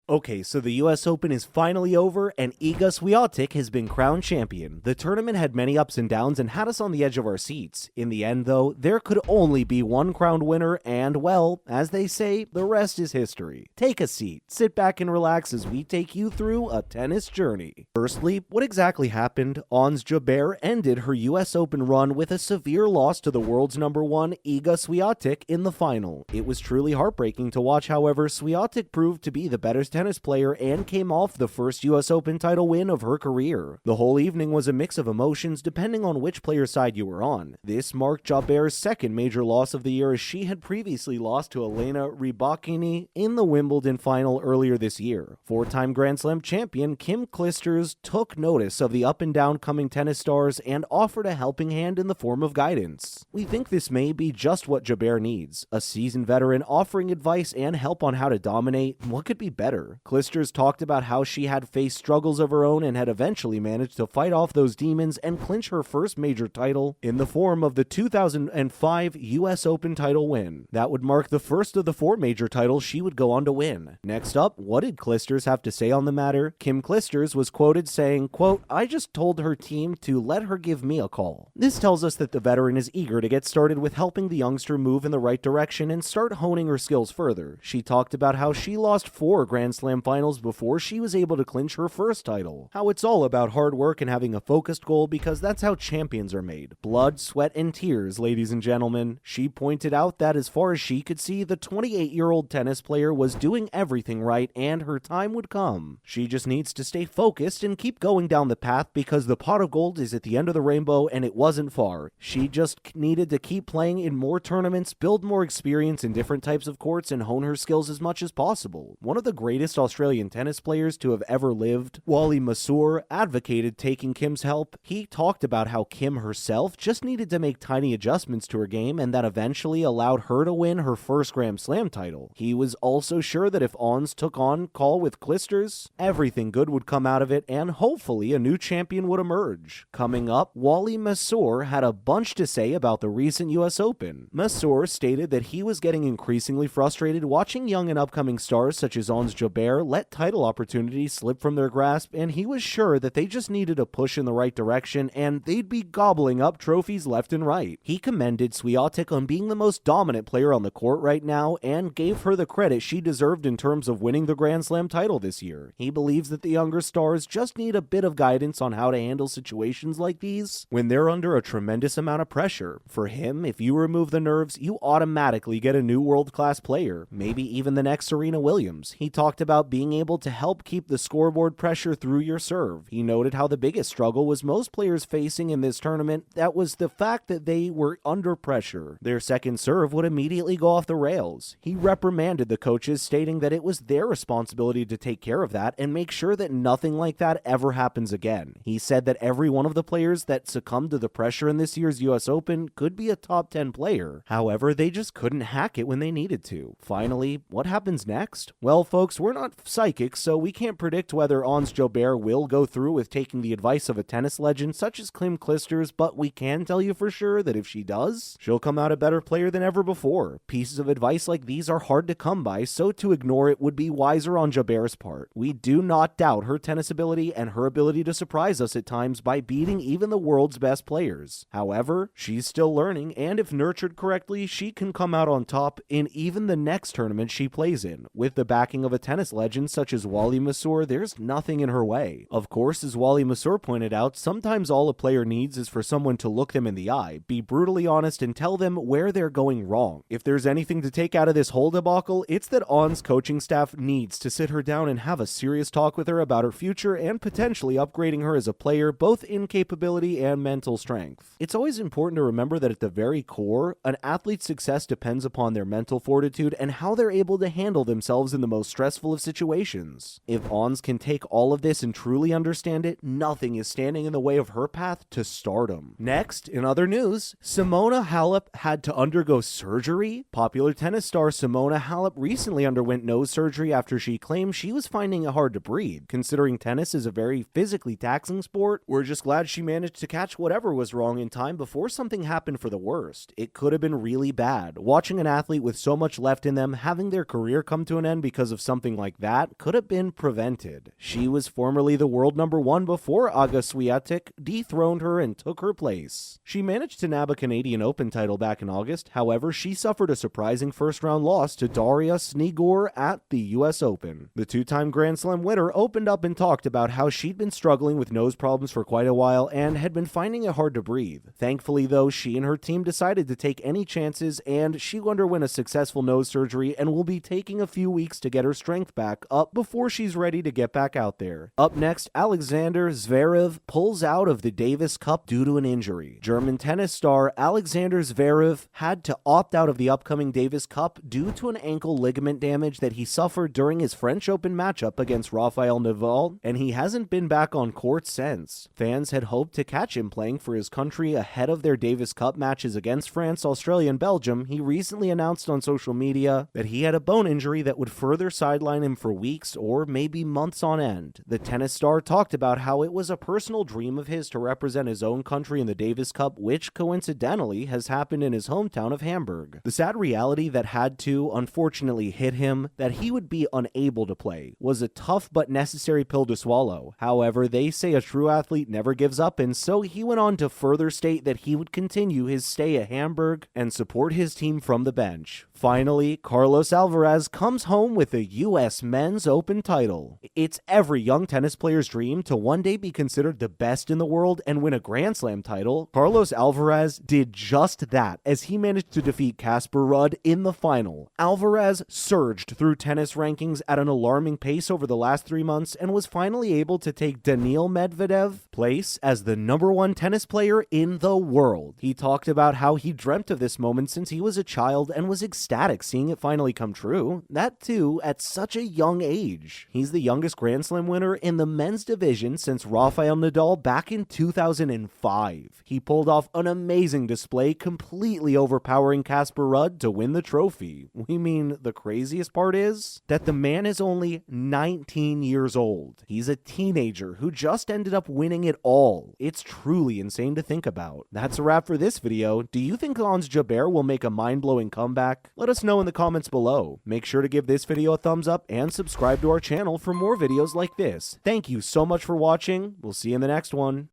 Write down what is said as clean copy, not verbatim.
Okay, so the US Open is finally over, and Iga Swiatek has been crowned champion. The tournament had many ups and downs and had us on the edge of our seats. In the end, though, there could only be one crowned winner, and well, as they say, the rest is history. Take a seat, sit back and relax as we take you through a tennis journey. Firstly, what exactly happened? Ons Jabeur ended her US Open run with a severe loss to the world's #1, Iga Swiatek, in the final. It was truly heartbreaking to watch, however. Swiatek proved to be the better tennis player and came off the first US Open title win of her career. The whole evening was a mix of emotions depending on which player's side you were on. This marked Jabeur's second major loss of the year, as she had previously lost to Elena Rybakina in the Wimbledon final earlier this year. Four-time Grand Slam champion Kim Clijsters took notice of the up and down coming tennis stars and offered a helping hand in the form of guidance. We think this may be just what Jabeur needs, a seasoned veteran offering advice and help on how to dominate. What could be better? Clijsters talked about how she had faced struggles of her own and had eventually managed to fight off those demons and clinch her first major title in the form of the 2005 US Open title win. That would mark the first of the 4 major titles she would go on to win. Next up, what did Clijsters have to say on the matter? Kim Clijsters was quoted saying, quote, "I just told her team to let her give me a call." This tells us that the veteran is eager to get started with helping the youngster move in the right direction and start honing her skills further. She talked about how she lost 4 Grand Slam finals before she was able to clinch her first title. How it's all about hard work and having a focused goal, because that's how champions are made. Blood, sweat, and tears, ladies and gentlemen. She pointed out that as far as she could see, the 28-year-old tennis player was doing everything right and her time would come. She just needs to stay focused and keep going down the path, because the pot of gold is at the end of the rainbow and it wasn't far. She just needed to keep playing in more tournaments, build more experience in different types of courts, and hone her skills as much as possible. One of the greatest Australian tennis players to have ever lived, Wally Masur, advocated taking Kim's help. He talked about how Kim herself just needed to make tiny adjustments to her game, and that eventually allowed her to win her first Grand Slam title. He was also sure that if Ons took on call with Clijsters, everything good would come out of it, and hopefully a new champion would emerge. Coming up, Wally Masur had a bunch to say about the recent US Open. Masur stated that he was getting increasingly frustrated watching young and upcoming stars such as Ons Jabeur let title opportunities slip from their grasp, and he was sure that they just needed a push in the right direction and they'd be gobbling up trophies left and right. He commended Swiatek on being the most dominant player on the court right now and gave her the credit she deserved in terms of winning the Grand Slam title this year. He believes that the younger stars just need a bit of guidance on how to handle situations like these when they're under a tremendous amount of pressure. For him, if you remove the nerves, you automatically get a new world-class player, maybe even the next Serena Williams. He talked about being able to help keep the scoreboard pressure through your serve. He noted how the biggest struggle was most players facing in this tournament, that was the fact that they were under pressure. Their second serve would immediately go off the rails. He reprimanded the coaches, stating that it was their responsibility to take care of that and make sure that nothing like that ever happens again. He said that every one of the players that succumbed to the pressure in this year's US Open could be a top 10 player. However, they just couldn't hack it when they needed to. Finally, what happens next? Well, folks, we're not psychics, so we can't predict whether Ons Jabeur will go through with taking the advice of a tennis legend such as Kim Clijsters, but we can tell you for sure that if she does, she'll come out a better player than ever before. Pieces of advice like these are hard to come by, so to ignore it would be wiser on Jabeur's part. We do not doubt her tennis ability and her ability to surprise us at times by beating even the world's best players. However, she's still learning, and if nurtured correctly, she can come out on top in even the next tournament she plays in. With the backing of a tennis legend such as Wally Masur, there's nothing in her way. Of course, as Wally Masur pointed out, sometimes all a player needs is for someone to look them in the eye, be brutally honest, and tell them where they're going wrong. If there's anything to take out of this whole debacle, it's that Ons' coaching staff needs to sit her down and have a serious talk with her about her future and potentially upgrading her as a player, both in capability and mental strength. It's always important to remember that at the very core, an athlete's success depends upon their mental fortitude and how they're able to handle themselves in the most stressful of situations. If Ons can take all of this and truly understand it, nothing is standing in the way of her path to stardom. Next, in other news, Simona Halep had to undergo surgery. Popular tennis star Simona Halep recently underwent nose surgery after she claimed she was finding it hard to breathe. Considering tennis is a very physically taxing sport, we're just glad she managed to catch whatever was wrong in time before something happened for the worst. It could have been really bad. Watching an athlete with so much left in them having their career come to an end because of something something like that could have been prevented. She was formerly the world #1 before Iga Swiatek dethroned her and took her place. She managed to nab a Canadian Open title back in August, however, she suffered a surprising first-round loss to Daria Snigor at the US Open. The two-time Grand Slam winner opened up and talked about how she'd been struggling with nose problems for quite a while and had been finding it hard to breathe. Thankfully, though, she and her team decided to take any chances, and she underwent a successful nose surgery and will be taking a few weeks to get her strength back up before she's ready to get back out there. Up next, Alexander Zverev pulls out of the Davis Cup due to an injury. German tennis star Alexander Zverev had to opt out of the upcoming Davis Cup due to an ankle ligament damage that he suffered during his French Open matchup against Rafael Nadal, and he hasn't been back on court since. Fans had hoped to catch him playing for his country ahead of their Davis Cup matches against France, Australia, and Belgium. He recently announced on social media that he had a bone injury that would further sideline him for weeks or maybe months on end. The tennis star talked about how it was a personal dream of his to represent his own country in the Davis Cup, which coincidentally has happened in his hometown of Hamburg. The sad reality that had to, unfortunately, hit him, that he would be unable to play, was a tough but necessary pill to swallow. However, they say a true athlete never gives up, and so he went on to further state that he would continue his stay at Hamburg and support his team from the bench. Finally, Carlos Alcaraz comes home with a U.S. Men's Open title. It's every young tennis player's dream to one day be considered the best in the world and win a Grand Slam title. Carlos Alcaraz did just that as he managed to defeat Casper Ruud in the final. Alcaraz surged through tennis rankings at an alarming pace over the last 3 months and was finally able to take Daniil Medvedev's place as the #1 tennis player in the world. He talked about how he dreamt of this moment since he was a child and was ecstatic seeing it finally come true. That too, at such a young age. He's the youngest Grand Slam winner in the men's division since Rafael Nadal back in 2005. He pulled off an amazing display, completely overpowering Casper Ruud to win the trophy. We mean, the craziest part is that the man is only 19 years old. He's a teenager who just ended up winning it all. It's truly insane to think about. That's a wrap for this video. Do you think Ons Jabeur will make a mind-blowing comeback? Let us know in the comments below. Make sure to give this video a thumbs up and subscribe to our channel for more videos like this. Thank you so much for watching. We'll see you in the next one.